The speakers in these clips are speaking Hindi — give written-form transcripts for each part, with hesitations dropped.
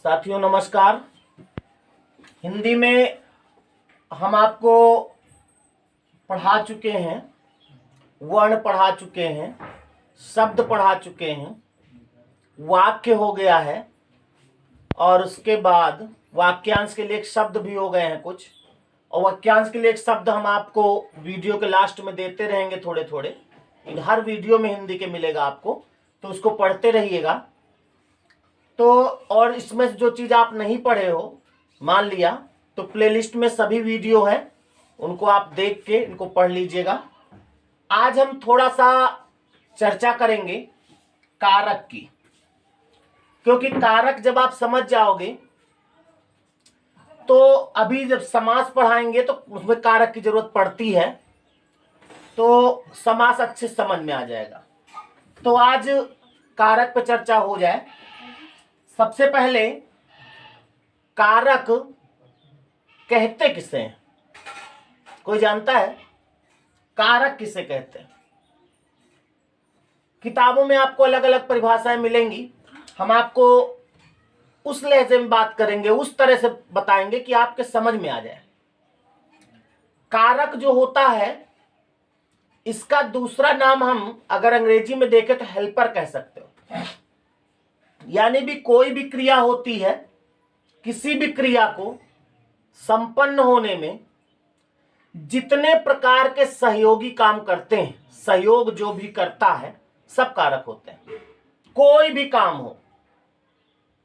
साथियों नमस्कार। हिंदी में हम आपको पढ़ा चुके हैं, वर्ण पढ़ा चुके हैं, शब्द पढ़ा चुके हैं, वाक्य हो गया है और उसके बाद वाक्यांश के लिए एक शब्द भी हो गए हैं कुछ, और वाक्यांश के लिए एक शब्द हम आपको वीडियो के लास्ट में देते रहेंगे थोड़े थोड़े। हर वीडियो में हिंदी के मिलेगा आपको, तो उसको पढ़ते रहिएगा। तो और इसमें जो चीज़ आप नहीं पढ़े हो मान लिया, तो प्लेलिस्ट में सभी वीडियो है, उनको आप देख के इनको पढ़ लीजिएगा। आज हम थोड़ा सा चर्चा करेंगे कारक की, क्योंकि कारक जब आप समझ जाओगे तो अभी जब समास पढ़ाएंगे तो उसमें कारक की जरूरत पड़ती है, तो समास अच्छे समझ में आ जाएगा। तो आज कारक पे चर्चा हो जाए। सबसे पहले कारक कहते किसे हैं? कोई जानता है कारक किसे कहते हैं? किताबों में आपको अलग अलग परिभाषाएं मिलेंगी। हम आपको उस लहजे में बात करेंगे, उस तरह से बताएंगे कि आपके समझ में आ जाए। कारक जो होता है, इसका दूसरा नाम हम अगर अंग्रेजी में देखें तो हेल्पर कह सकते हो। यानी भी कोई भी क्रिया होती है, किसी भी क्रिया को संपन्न होने में जितने प्रकार के सहयोगी काम करते हैं, सहयोग जो भी करता है, सब कारक होते हैं। कोई भी काम हो,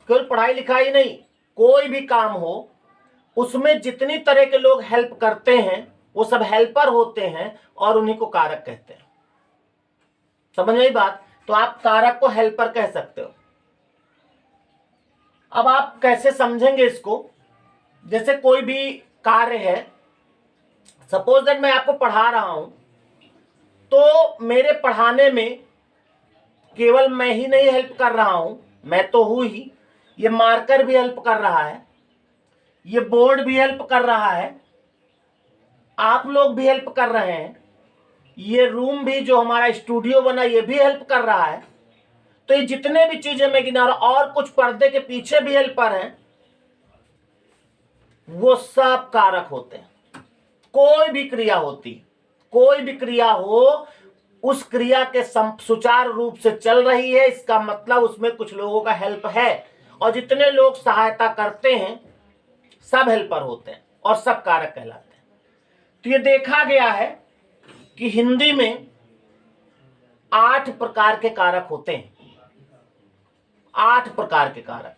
केवल पढ़ाई लिखाई नहीं, कोई भी काम हो, उसमें जितनी तरह के लोग हेल्प करते हैं वो सब हेल्पर होते हैं और उन्हीं को कारक कहते हैं। समझ में आई बात? तो आप कारक को हेल्पर कह सकते हो। अब आप कैसे समझेंगे इसको? जैसे कोई भी कार्य है, सपोज दैट मैं आपको पढ़ा रहा हूं, तो मेरे पढ़ाने में केवल मैं ही नहीं हेल्प कर रहा हूं, मैं तो हूं ही, ये मार्कर भी हेल्प कर रहा है, ये बोर्ड भी हेल्प कर रहा है, आप लोग भी हेल्प कर रहे हैं, ये रूम भी जो हमारा स्टूडियो बना ये भी हेल्प कर रहा है। तो ये जितने भी चीजें मैं गिना रहा हूं और कुछ पर्दे के पीछे भी हेल्पर हैं, वो सब कारक होते हैं। कोई भी क्रिया होती, कोई भी क्रिया हो, उस क्रिया के सुचारू रूप से चल रही है, इसका मतलब उसमें कुछ लोगों का हेल्प है, और जितने लोग सहायता करते हैं सब हेल्पर होते हैं और सब कारक कहलाते हैं। तो ये देखा गया है कि हिंदी में 8 प्रकार के कारक होते हैं। 8 प्रकार के कारक,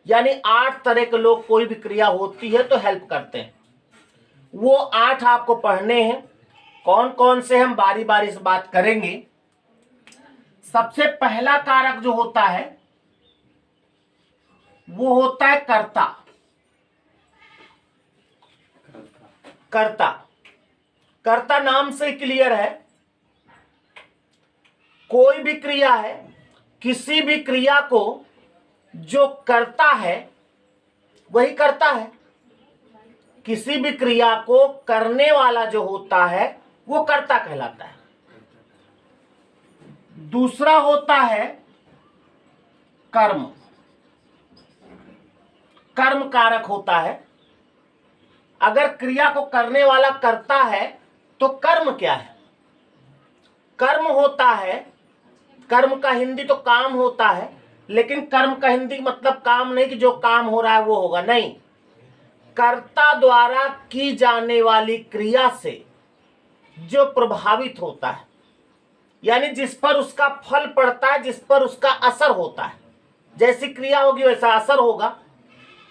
यानी 8 तरह के लोग, कोई भी क्रिया होती है तो हेल्प करते हैं। वो 8 आपको पढ़ने हैं। कौन कौन से हम बारी बारी से बात करेंगे। सबसे पहला कारक जो होता है वो होता है कर्ता। कर्ता, कर्ता नाम से क्लियर है, कोई भी क्रिया है, किसी भी क्रिया को जो करता है वही करता है। किसी भी क्रिया को करने वाला जो होता है वो कर्ता कहलाता है। दूसरा होता है कर्म। कर्म कारक होता है। अगर क्रिया को करने वाला करता है तो कर्म क्या है? कर्म होता है, कर्म का हिंदी तो काम होता है, लेकिन कर्म का हिंदी मतलब काम नहीं कि जो काम हो रहा है वो होगा, नहीं, कर्ता द्वारा की जाने वाली क्रिया से जो प्रभावित होता है, यानी जिस पर उसका फल पड़ता है, जिस पर उसका असर होता है, जैसी क्रिया होगी वैसा असर होगा।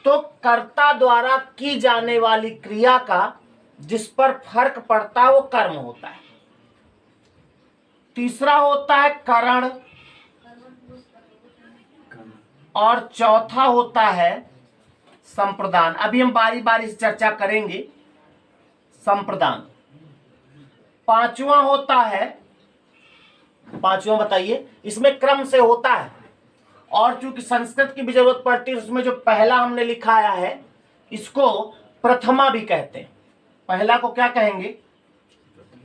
तो कर्ता द्वारा की जाने वाली क्रिया का जिस पर फर्क पड़ता है वो कर्म होता है। तीसरा होता है करण, और चौथा होता है संप्रदान। अभी हम बारी बारी से चर्चा करेंगे संप्रदान। पांचवा होता है, पांचवा बताइए, इसमें क्रम से होता है, और चूंकि संस्कृत की भी जरूरत पड़ती है, उसमें जो पहला हमने लिखाया है इसको प्रथमा भी कहते हैं। पहला को क्या कहेंगे?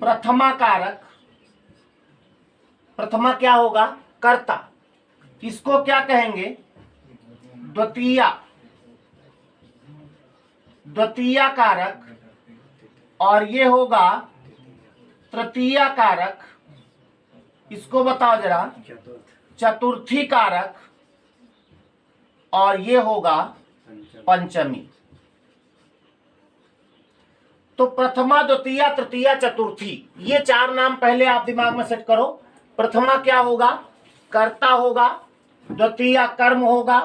प्रथमा कारक। प्रथमा क्या होगा? कर्ता। इसको क्या कहेंगे? द्वितीया कारक, और ये होगा तृतीया कारक। इसको बताओ जरा, चतुर्थी कारक, और ये होगा पंचमी। तो प्रथमा, द्वितीया, तृतीया, चतुर्थी, ये 4 नाम पहले आप दिमाग में सेट करो। प्रथमा क्या होगा? कर्ता होगा। द्वितीया कर्म होगा।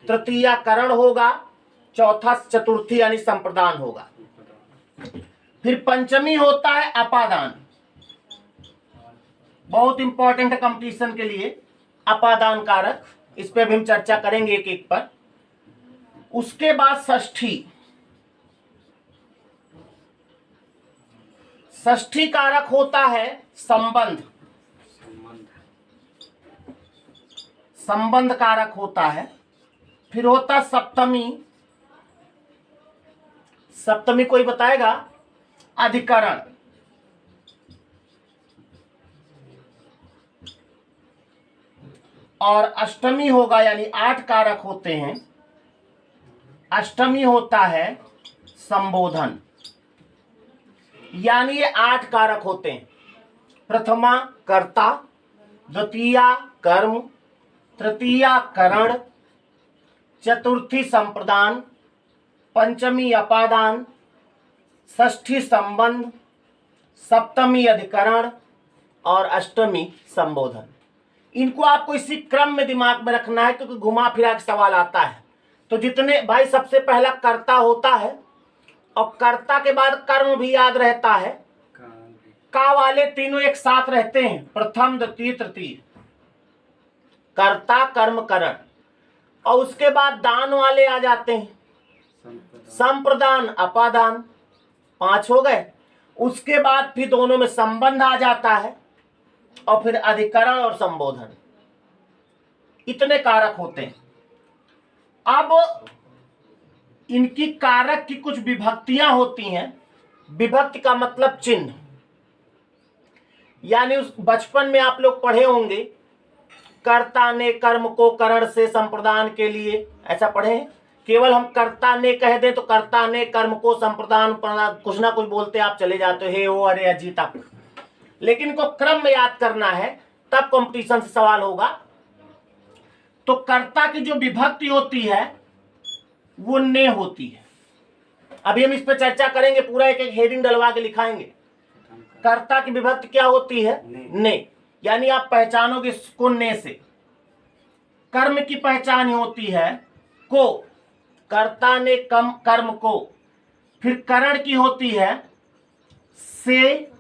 तृतीया करण होगा। चौथा चतुर्थी यानी संप्रदान होगा। फिर पंचमी होता है अपादान, बहुत इंपॉर्टेंट है कंपटीशन के लिए अपादान कारक। इस पे भी हम चर्चा करेंगे एक एक पर। उसके बाद षष्ठी कारक होता है संबंध, संबंध कारक होता है। फिर होता सप्तमी, सप्तमी कोई बताएगा? अधिकरण। और अष्टमी होगा, यानी 8 कारक होते हैं। अष्टमी होता है संबोधन, यानी ये 8 कारक होते हैं। प्रथमा कर्ता, द्वितीया कर्म, तृतीया करण, चतुर्थी संप्रदान, पंचमी अपादान, षष्ठी संबंध, सप्तमी अधिकरण और अष्टमी संबोधन। इनको आपको इसी क्रम में दिमाग में रखना है, क्योंकि घुमा फिरा के सवाल आता है। तो जितने भाई, सबसे पहला कर्ता होता है, और कर्ता के बाद कर्म भी याद रहता है। का वाले तीनों एक साथ रहते हैं, प्रथम द्वितीय तृतीय, कर्ता कर्म करण। और उसके बाद दान वाले आ जाते हैं, संप्रदान अपादान, 5 हो गए। उसके बाद फिर दोनों में संबंध आ जाता है, और फिर अधिकरण और संबोधन। इतने कारक होते हैं। अब इनकी कारक की कुछ विभक्तियां होती हैं। विभक्ति का मतलब चिन्ह, यानी उस बचपन में आप लोग पढ़े होंगे, कर्ता ने कर्म को करण से संप्रदान के लिए, ऐसा पढ़े हैं। केवल हम कर्ता ने कह दें तो कर्ता ने कर्म को संप्रदान, कुछ ना कुछ बोलते आप चले जाते हो, हे हो अरे अजी तक। लेकिन इनको क्रम में याद करना है, तब कंपटीशन से सवाल होगा। तो कर्ता की जो विभक्ति होती है वो ने होती है। अभी हम इस पर चर्चा करेंगे, पूरा एक एक हेडिंग डलवा के लिखाएंगे। कर्ता की विभक्ति क्या होती है? ने, यानी आप पहचानोगे इसको ने से। कर्म की पहचान होती है को, कर्ता ने कर्म को। फिर करण की होती है से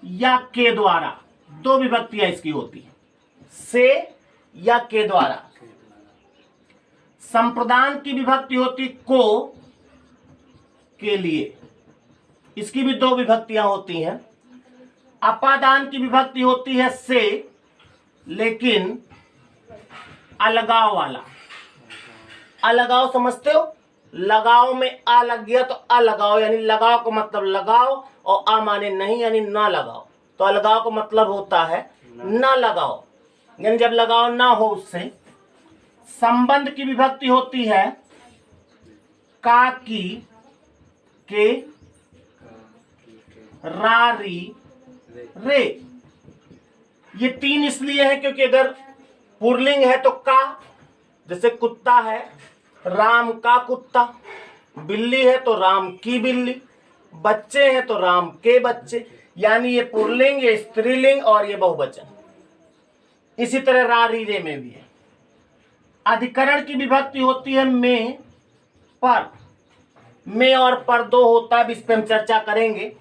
या के द्वारा, 2 विभक्तियां इसकी होती है, से या के द्वारा। संप्रदान की विभक्ति होती को के लिए, इसकी भी 2 विभक्तियां होती हैं। अपादान की विभक्ति होती है से, लेकिन अलगाव वाला। अलगाव समझते हो? लगाव में आ लग गया तो अलगाव, यानी लगाव का मतलब लगाओ, और आ माने नहीं, यानी ना लगाओ। तो अलगाव का मतलब होता है ना लगाओ, यानी जब लगाव ना हो उससे। संबंध की विभक्ति होती है का की के रा री रे। ये 3 इसलिए है क्योंकि अगर पुरलिंग है तो का, जैसे कुत्ता है राम का कुत्ता, बिल्ली है तो राम की बिल्ली, बच्चे हैं तो राम के बच्चे, यानी ये पुरलिंग, ये स्त्रीलिंग और ये बहुवचन। इसी तरह रा री रे में भी है। अधिकरण की विभक्ति होती है में पर, में और पर 2 होता है, इस पर हम चर्चा करेंगे।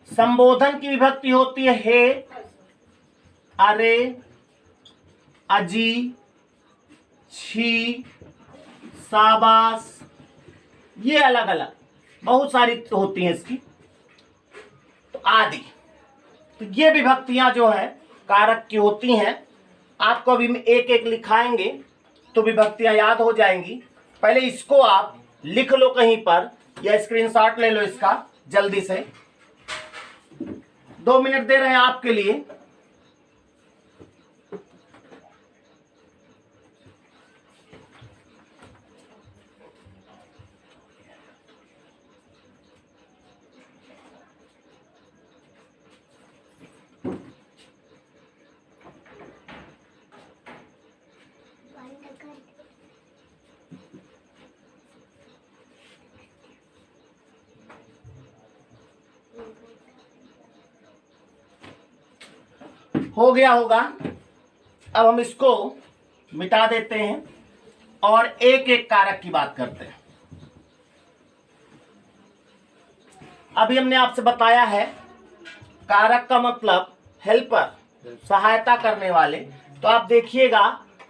संबोधन की विभक्ति होती है हे, अरे, अजी, छी, शाबाश, ये अलग अलग बहुत सारी होती हैं इसकी, तो आदि। तो ये विभक्तियां जो है कारक की होती हैं। आपको अभी एक एक लिखाएंगे तो विभक्तियां याद हो जाएंगी। पहले इसको आप लिख लो कहीं पर, या स्क्रीनशॉट ले लो इसका जल्दी से। 2 मिनट दे रहे हैं आपके लिए। हो गया होगा। अब हम इसको मिटा देते हैं और एक एक कारक की बात करते हैं। अभी हमने आपसे बताया है कारक का मतलब हेल्पर, सहायता करने वाले। तो आप देखिएगा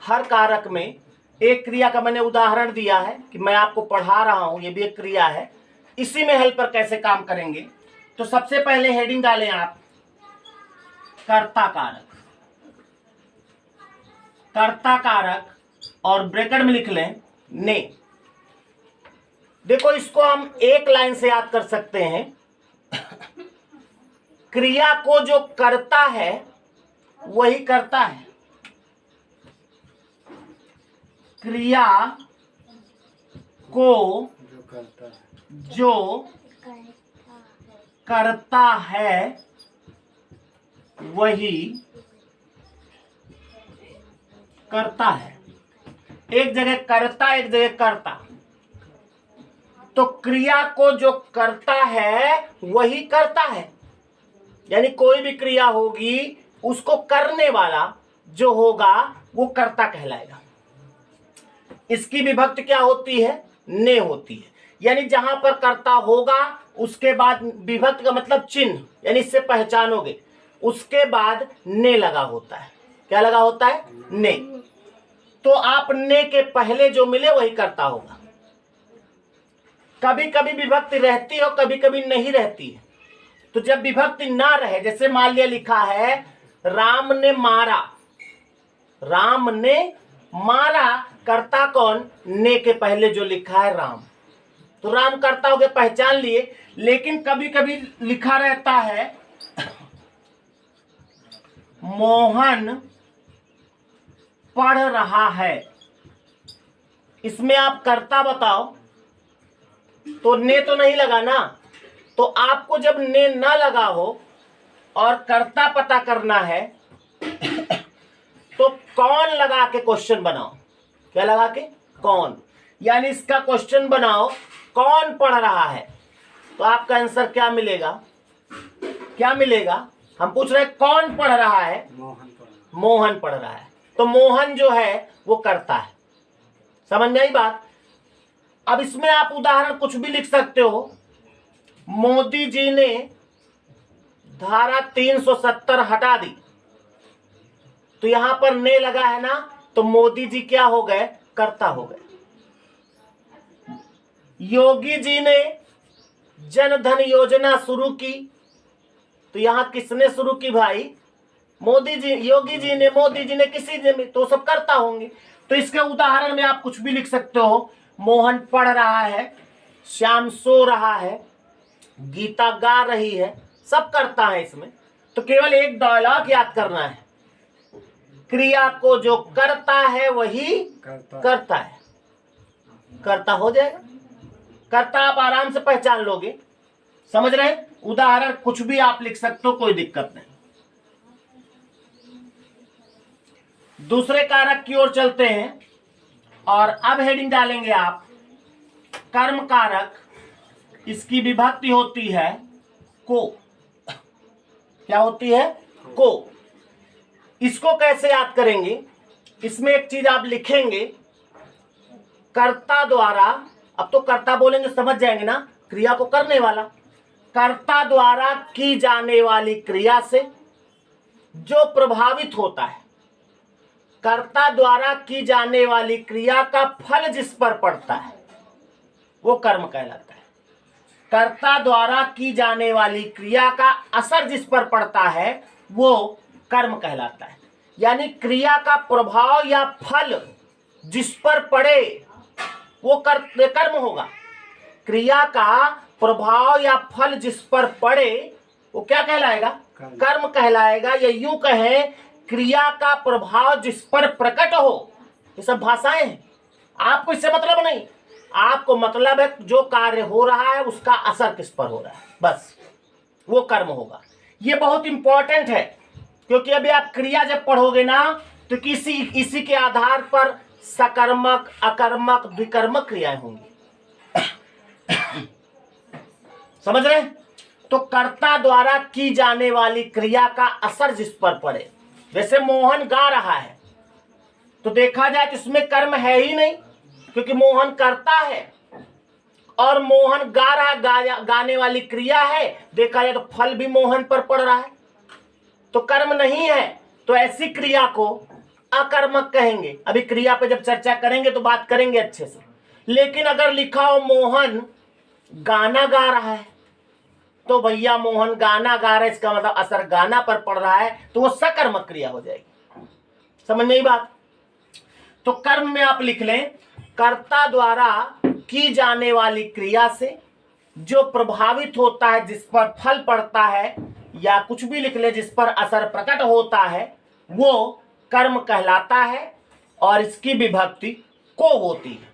हर कारक में एक क्रिया का मैंने उदाहरण दिया है कि मैं आपको पढ़ा रहा हूं, ये भी एक क्रिया है। इसी में हेल्पर कैसे काम करेंगे, तो सबसे पहले हेडिंग डालें आप कर्ता कारक। कर्ता कारक और ब्रैकेट में लिख लें ने। देखो इसको हम एक लाइन से याद कर सकते हैं। क्रिया को जो करता है वही करता है। क्रिया को जो करता है वही करता है। एक जगह करता, एक जगह करता। तो क्रिया को जो करता है वही करता है, यानी कोई भी क्रिया होगी उसको करने वाला जो होगा वो कर्ता कहलाएगा। इसकी विभक्ति क्या होती है, ने होती है। यानी जहां पर कर्ता होगा उसके बाद विभक्ति का मतलब चिन्ह, यानी इससे पहचानोगे, उसके बाद ने लगा होता है। क्या लगा होता है, ने। तो आप ने के पहले जो मिले वही कर्ता होगा। कभी कभी विभक्ति रहती है और कभी कभी नहीं रहती है। तो जब विभक्ति ना रहे, जैसे मान लिया लिखा है राम ने मारा, राम ने मारा, कर्ता कौन, ने के पहले जो लिखा है राम, तो राम कर्ता हो गए, पहचान लिए। लेकिन कभी कभी लिखा रहता है मोहन पढ़ रहा है, इसमें आप कर्ता बताओ, तो ने तो नहीं लगा ना। तो आपको जब ने ना लगा हो और कर्ता पता करना है तो कौन लगा के क्वेश्चन बनाओ। क्या लगा के, कौन, यानी इसका क्वेश्चन बनाओ कौन पढ़ रहा है। तो आपका आंसर क्या मिलेगा, क्या मिलेगा, हम पूछ रहे हैं कौन पढ़ रहा है, मोहन पढ़ रहा है। तो मोहन जो है वो करता है। समझ में आई बात। अब इसमें आप उदाहरण कुछ भी लिख सकते हो। मोदी जी ने धारा 370 हटा दी, तो यहां पर ने लगा है ना, तो मोदी जी क्या हो गए, कर्ता हो गए। योगी जी ने जनधन योजना शुरू की, तो यहां किसने शुरू की भाई, मोदी जी, योगी जी ने, मोदी जी ने, किसी ने, तो सब करता होंगे। तो इसके उदाहरण में आप कुछ भी लिख सकते हो। मोहन पढ़ रहा है, श्याम सो रहा है, गीता गा रही है, सब करता है इसमें। तो केवल एक डायलॉग याद करना है, क्रिया को जो करता है वही करता है, करता हो जाएगा। करता आप आराम से पहचान लोगे, समझ रहे। उदाहरण कुछ भी आप लिख सकते हो, कोई दिक्कत नहीं। दूसरे कारक की ओर चलते हैं और अब हेडिंग डालेंगे आप कर्म कारक। इसकी विभक्ति होती है को। क्या होती है, को। इसको कैसे याद करेंगे, इसमें एक चीज आप लिखेंगे, कर्ता द्वारा, अब तो कर्ता बोलेंगे समझ जाएंगे ना, क्रिया को करने वाला, कर्ता द्वारा की जाने वाली क्रिया से जो प्रभावित होता है, कर्ता द्वारा की जाने वाली क्रिया का फल जिस पर पड़ता है वो कर्म कहलाता है। कर्ता द्वारा की जाने वाली क्रिया का असर जिस पर पड़ता है वो कर्म कहलाता है। यानी क्रिया का प्रभाव या फल जिस पर पड़े वो कर्म होगा। क्रिया का प्रभाव या फल जिस पर पड़े वो क्या कहलाएगा, कर्म कहलाएगा। या यूं कहें, क्रिया का प्रभाव जिस पर प्रकट हो। ये सब भाषाएं हैं, आपको इससे मतलब नहीं, आपको मतलब है जो कार्य हो रहा है उसका असर किस पर हो रहा है, बस वो कर्म होगा। ये बहुत इंपॉर्टेंट है, क्योंकि अभी आप क्रिया जब पढ़ोगे ना तो इसी के आधार पर सकर्मक, अकर्मक, द्विकर्मक क्रियाएं होंगी। समझ रहे हैं? तो कर्ता द्वारा की जाने वाली क्रिया का असर जिस पर पड़े, जैसे मोहन गा रहा है तो देखा जाए तो इसमें कर्म है ही नहीं, क्योंकि मोहन करता है और मोहन गा रहा, गाने वाली क्रिया है, देखा जाए तो फल भी मोहन पर पड़ रहा है, तो कर्म नहीं है। तो ऐसी क्रिया को अकर्मक कहेंगे। अभी क्रिया पे जब चर्चा करेंगे तो बात करेंगे अच्छे से। लेकिन अगर लिखा हो मोहन गाना गा रहा है, तो भैया मोहन गाना गा रहा है, इसका मतलब असर गाना पर पड़ रहा है, तो वो सकर्मक क्रिया हो जाएगी। समझ में आई बात? तो कर्म में आप लिख लें, कर्ता द्वारा की जाने वाली क्रिया से जो प्रभावित होता है, जिस पर फल पड़ता है, या कुछ भी लिख ले जिस पर असर प्रकट होता है, वो कर्म कहलाता है और इसकी विभक्ति को होती है।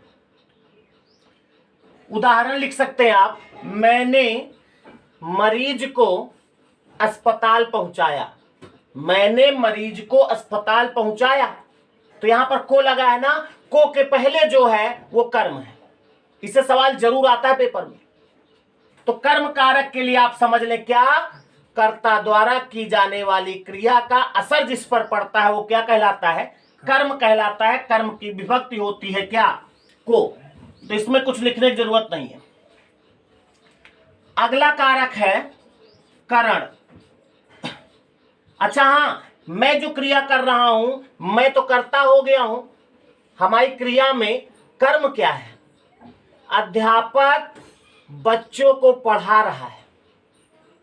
उदाहरण लिख सकते हैं आप, मैंने मरीज को अस्पताल पहुंचाया। मैंने मरीज को अस्पताल पहुंचाया, तो यहां पर को लगा है ना, को के पहले जो है वो कर्म है। इससे सवाल जरूर आता है पेपर में। तो कर्म कारक के लिए आप समझ लें क्या, कर्ता द्वारा की जाने वाली क्रिया का असर जिस पर पड़ता है वो क्या कहलाता है, कर्म कहलाता है। कर्म की विभक्ति होती है क्या, को। तो इसमें कुछ लिखने की जरूरत नहीं है। अगला कारक है करण। अच्छा हाँ, मैं जो क्रिया कर रहा हूं मैं तो कर्ता हो गया हूं। हमारी क्रिया में कर्म क्या है, अध्यापक बच्चों को पढ़ा रहा है,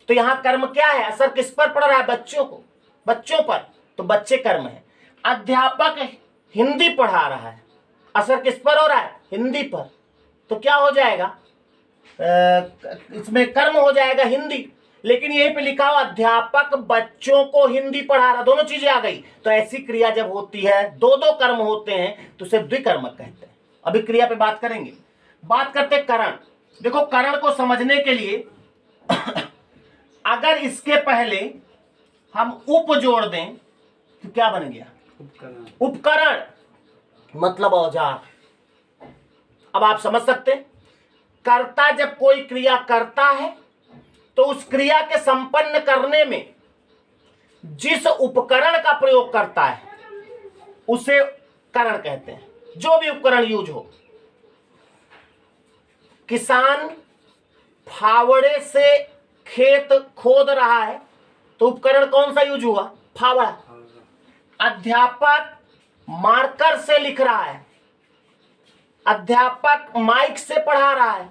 तो यहां कर्म क्या है, असर किस पर पड़ रहा है, बच्चों को, बच्चों पर, तो बच्चे कर्म है। अध्यापक हिंदी पढ़ा रहा है, असर किस पर हो रहा है, हिंदी पर, तो क्या हो जाएगा, इसमें कर्म हो जाएगा हिंदी। लेकिन यहीं पे लिखा हो अध्यापक बच्चों को हिंदी पढ़ा रहा, दोनों चीजें आ गई। तो ऐसी क्रिया जब होती है, दो दो कर्म होते हैं, तो उसे द्विकर्मक कहते हैं। अभी क्रिया पे बात करेंगे। बात करते हैं करण। देखो करण को समझने के लिए अगर इसके पहले हम उप जोड़ दें तो क्या बन गया, उपकरण, मतलब औजार। अब आप समझ सकते हैं, कर्ता जब कोई क्रिया करता है तो उस क्रिया के संपन्न करने में जिस उपकरण का प्रयोग करता है उसे करण कहते हैं। जो भी उपकरण यूज हो, किसान फावड़े से खेत खोद रहा है तो उपकरण कौन सा यूज हुआ, फावड़ा। अध्यापक मार्कर से लिख रहा है, अध्यापक माइक से पढ़ा रहा है,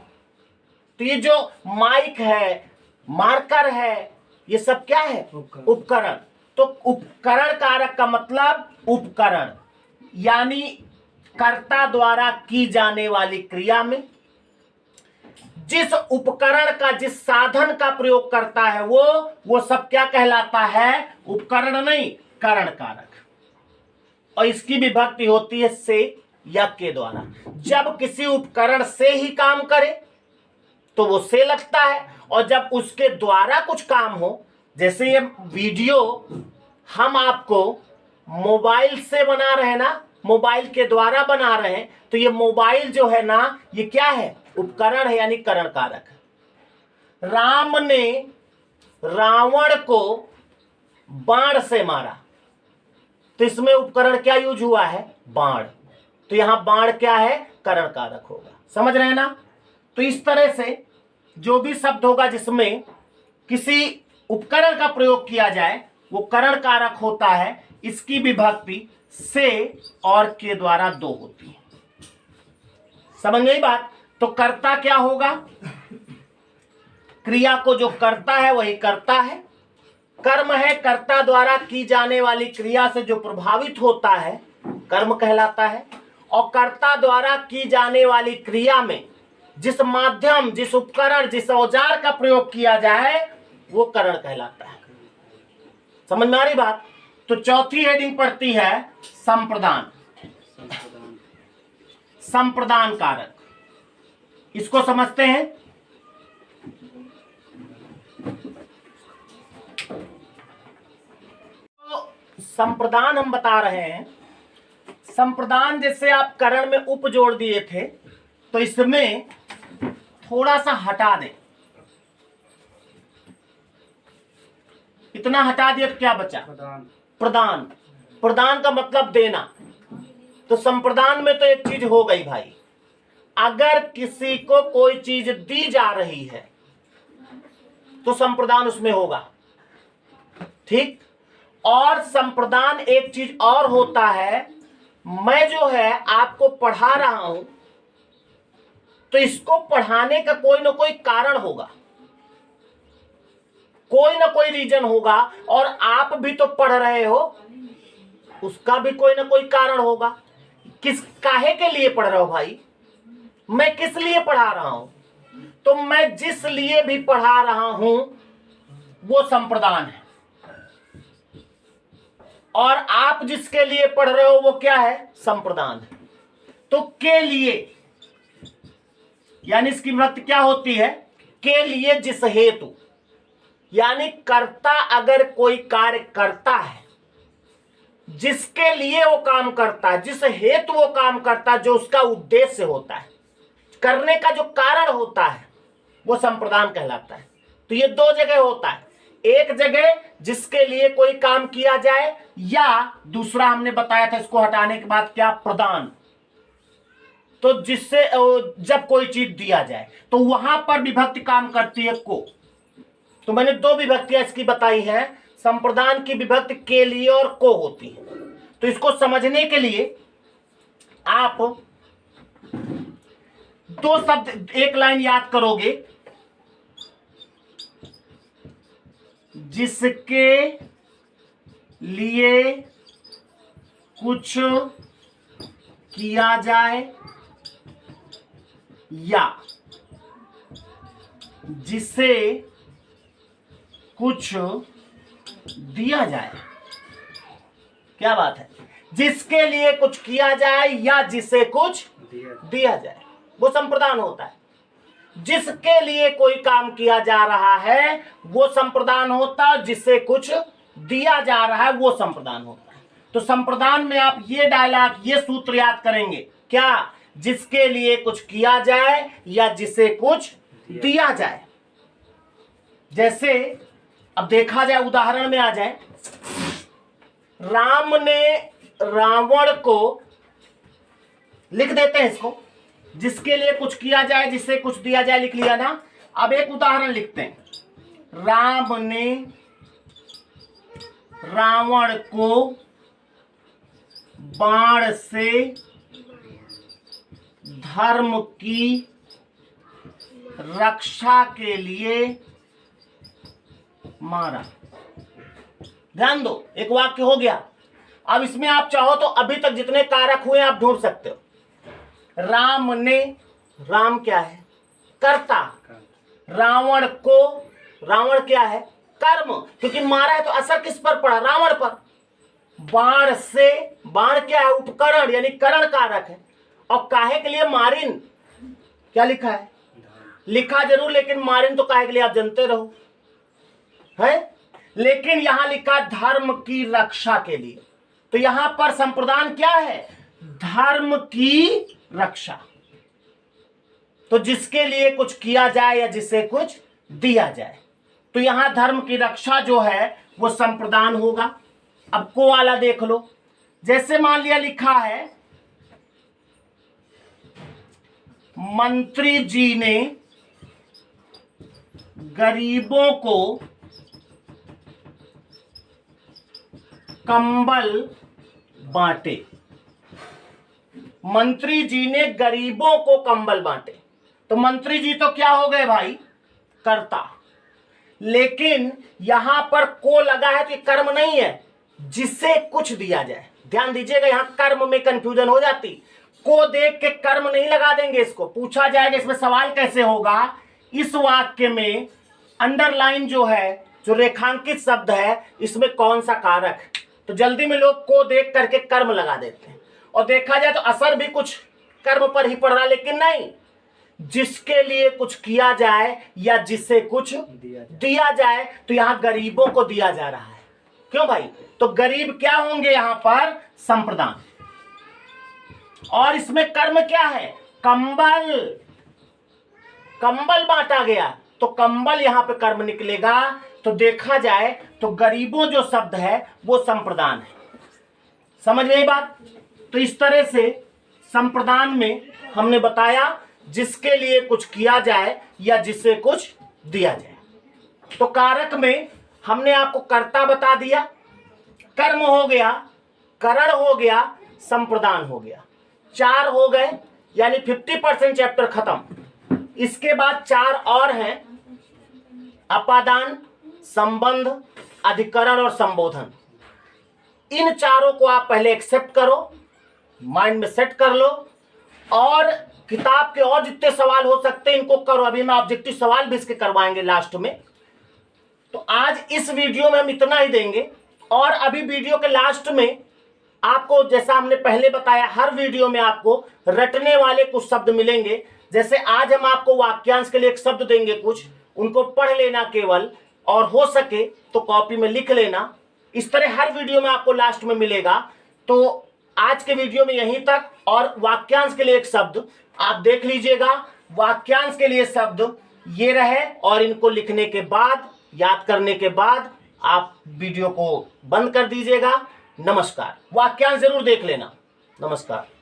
तो ये जो माइक है, मार्कर है, ये सब क्या है, उपकरण। तो उपकरण कारक का मतलब उपकरण, यानी कर्ता द्वारा की जाने वाली क्रिया में जिस उपकरण का, जिस साधन का प्रयोग करता है वो सब क्या कहलाता है, उपकरण नहीं, करण कारक। और इसकी विभक्ति होती है से या के द्वारा। जब किसी उपकरण से ही काम करे तो वो से लगता है, और जब उसके द्वारा कुछ काम हो, जैसे ये वीडियो हम आपको मोबाइल से बना रहे हैं ना, मोबाइल के द्वारा बना रहे हैं, तो ये मोबाइल जो है ना, ये क्या है, उपकरण है, यानी करण कारक है। राम ने रावण को बाण से मारा, तो इसमें उपकरण क्या यूज हुआ है, बाण, तो यहां बाण क्या है, करण कारक होगा। समझ रहे हैं ना? तो इस तरह से जो भी शब्द होगा जिसमें किसी उपकरण का प्रयोग किया जाए वो करण कारक होता है। इसकी विभक्ति से और के द्वारा दो होती है। समझ गई बात? तो कर्ता क्या होगा, क्रिया को जो करता है वही करता है। कर्म है, कर्ता द्वारा की जाने वाली क्रिया से जो प्रभावित होता है कर्म कहलाता है। और कर्ता द्वारा की जाने वाली क्रिया में जिस माध्यम, जिस उपकरण, जिस औजार का प्रयोग किया जाए वो करण कहलाता है। समझ में आ रही बात? तो चौथी हेडिंग पड़ती है संप्रदान। संप्रदान कारक, इसको समझते हैं। तो संप्रदान हम बता रहे हैं, संप्रदान जैसे आप करण में उप जोड़ दिए थे, तो इसमें थोड़ा सा हटा दें, इतना हटा दिया तो क्या बचा? प्रदान। प्रदान का मतलब देना। तो संप्रदान में तो एक चीज हो गई भाई, अगर किसी को कोई चीज दी जा रही है तो संप्रदान उसमें होगा, ठीक। और संप्रदान एक चीज और होता है, मैं जो है आपको पढ़ा रहा हूं तो इसको पढ़ाने का कोई ना कोई कारण होगा, कोई ना कोई रीजन होगा, और आप भी तो पढ़ रहे हो, उसका भी कोई ना कोई कारण होगा। किस काहे के लिए पढ़ रहे हो भाई? मैं किस लिए पढ़ा रहा हूं? तो मैं जिस लिए भी पढ़ा रहा हूं वो संप्रदान है, और आप जिसके लिए पढ़ रहे हो वो क्या है? संप्रदान है। तो के लिए यानी इसकी विभक्ति क्या होती है? के लिए, जिस हेतु, यानी कर्ता अगर कोई कार्य करता है, जिसके लिए वो काम करता है, जिस हेतु वो काम करता है, जो उसका उद्देश्य होता है, करने का जो कारण होता है, वो संप्रदान कहलाता है। तो ये दो जगह होता है, एक जगह जिसके लिए कोई काम किया जाए, या दूसरा हमने बताया था इसको हटाने के बाद क्या? प्रदान। तो जिससे जब कोई चीज दिया जाए तो वहां पर विभक्ति काम करती है को। तो मैंने दो विभक्तियां इसकी बताई हैं, संप्रदान की विभक्ति के लिए और को होती है। तो इसको समझने के लिए आप दो शब्द, एक लाइन याद करोगे, जिसके लिए कुछ किया जाए या जिसे कुछ दिया जाए। क्या बात है? जिसके लिए कुछ किया जाए या जिसे कुछ दिया जाए, वो संप्रदान होता है। जिसके लिए कोई काम किया जा रहा है वो संप्रदान होता है, जिसे कुछ दिया जा रहा है वो संप्रदान होता है। तो संप्रदान में आप ये डायलॉग, ये सूत्र याद करेंगे, क्या? जिसके लिए कुछ किया जाए या जिसे कुछ दिया जाए। जैसे अब देखा जाए, उदाहरण में आ जाए, राम ने रावण को, लिख देते हैं इसको, जिसके लिए कुछ किया जाए जिससे कुछ दिया जाए, लिख लिया ना। अब एक उदाहरण लिखते हैं, राम ने रावण को बाण से धर्म की रक्षा के लिए मारा। ध्यान दो, एक वाक्य हो गया। अब इसमें आप चाहो तो अभी तक जितने कारक हुए आप ढूंढ सकते हो। राम ने, राम क्या है? कर्ता। रावण को, रावण क्या है? कर्म, क्योंकि मारा है तो असर किस पर पड़ा? रावण पर। बाण से, बाण क्या है? उपकरण, यानी करण कारक है। और काहे के लिए? मारिन। क्या लिखा है? लिखा जरूर, लेकिन मारिन तो काहे के लिए आप जानते रहो, है? लेकिन यहां लिखा धर्म की रक्षा के लिए। तो यहां पर संप्रदान क्या है? धर्म की रक्षा। तो जिसके लिए कुछ किया जाए या जिसे कुछ दिया जाए, तो यहां धर्म की रक्षा जो है वो संप्रदान होगा। अब को वाला देख लो, जैसे मान लिया लिखा है, मंत्री जी ने गरीबों को कंबल बांटे। मंत्री जी ने गरीबों को कंबल बांटे। तो मंत्री जी तो क्या हो गए भाई? कर्ता। लेकिन यहां पर को लगा है तो ये कर्म नहीं है, जिसे कुछ दिया जाए। ध्यान दीजिएगा, यहां कर्म में कंफ्यूजन हो जाती। को देख के कर्म नहीं लगा देंगे, इसको पूछा जाएगा इसमें सवाल कैसे होगा। इस वाक्य में अंडरलाइन जो है, जो रेखांकित शब्द है, इसमें कौन सा कारक है? तो जल्दी में लोग को देख करके कर्म लगा देते हैं, और देखा जाए तो असर भी कुछ कर्म पर ही पड़ रहा, लेकिन नहीं, जिसके लिए कुछ किया जाए या जिससे कुछ दिया जाए। तो यहां गरीबों को दिया जा रहा है। क्यों भाई? तो गरीब क्या होंगे यहां पर? संप्रदान। और इसमें कर्म क्या है? कंबल, कंबल बांटा गया तो कंबल यहां पे कर्म निकलेगा। तो देखा जाए तो गरीबों जो शब्द है वो संप्रदान है। समझ में आई बात? तो इस तरह से संप्रदान में हमने बताया जिसके लिए कुछ किया जाए या जिससे कुछ दिया जाए। तो कारक में हमने आपको कर्ता बता दिया, कर्म हो गया, करण हो गया, संप्रदान हो गया। 4 हो गए, यानी 50% चैप्टर खत्म। इसके बाद 4 और हैं, अपादान, संबंध, अधिकरण और संबोधन। इन चारों को आप पहले एक्सेप्ट करो, माइंड में सेट कर लो, और किताब के और जितने सवाल हो सकते हैं इनको करो। अभी मैं ऑब्जेक्टिव सवाल भी इसके करवाएंगे लास्ट में। तो आज इस वीडियो में हम इतना ही देंगे, और अभी वीडियो के लास्ट में आपको, जैसा हमने पहले बताया, हर वीडियो में आपको रटने वाले कुछ शब्द मिलेंगे। जैसे आज हम आपको वाक्यांश के लिए एक शब्द देंगे कुछ, उनको पढ़ लेना केवल, और हो सके तो कॉपी में लिख लेना। इस तरह हर वीडियो में आपको लास्ट में मिलेगा। तो आज के वीडियो में यहीं तक। और वाक्यांश के लिए एक शब्द आप देख लीजिएगा। वाक्यांश के लिए शब्द ये रहे, और इनको लिखने के बाद, याद करने के बाद आप वीडियो को बंद कर दीजिएगा। नमस्कार। वाक्यांश जरूर देख लेना। नमस्कार।